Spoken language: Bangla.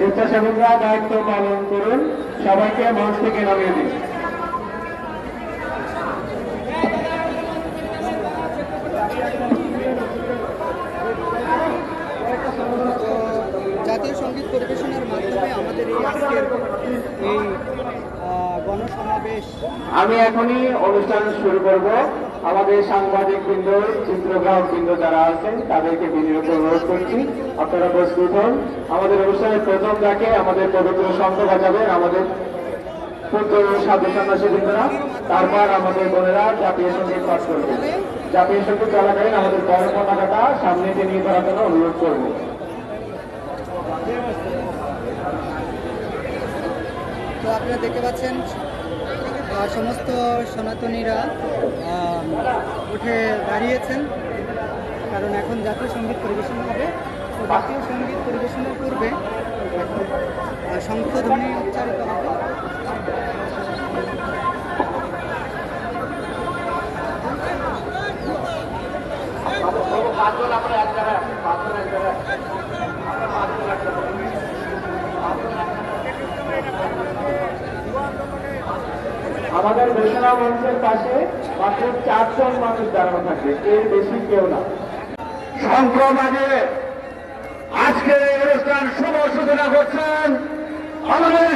স্বেচ্ছাসেবকরা দায়িত্ব পালন করুন। সবাইকে মঞ্চ থেকে নামিয়ে দিন। জাতীয় সঙ্গীত পরিবেশনের মাধ্যমে আমাদের এই আজকের এই গণসমাবেশ আমি এখনই অনুষ্ঠান শুরু করব। আমাদের সাংবাদিক বৃন্দ, চিত্রগ্রাহক বৃন্দ যারা আছেন তাদেরকে বিনীত অনুরোধ করছি আপনারা প্রস্তুত হন। আমাদের অনুষ্ঠানের প্রথম ডাকে আমাদের পবিত্র শঙ্খ বাজাবেন আমাদের পুত্র সাধু সন্ন্যাসী বৃন্দরা, তারপর আমাদের বোনেরা জাতীয় সঙ্গীত পাঠ করবেন। জাতীয় সঙ্গীত চলাকালীন আমাদের বড় পতাকাটা সামনে নিয়ে করার জন্য অনুরোধ করব। তো আপনারা দেখতে পাচ্ছেন সমস্ত সনাতনীরা উঠে দাঁড়িয়েছেন, কারণ এখন জাতীয় সঙ্গীত পরিবেশন হবে। তো জাতীয় সঙ্গীত পরিবেশনের পূর্বে শঙ্খধ্বনি উচ্চারিত হবে। আমাদের ঘোষণা মঞ্চের পাশে মাত্র 4 জন মানুষ দাঁড়ানো থাকবে, এর বেশি কেউ না। শঙ্খ বাজে আজকের এই অনুষ্ঠান শুভ সূচনা করছেন আমাদের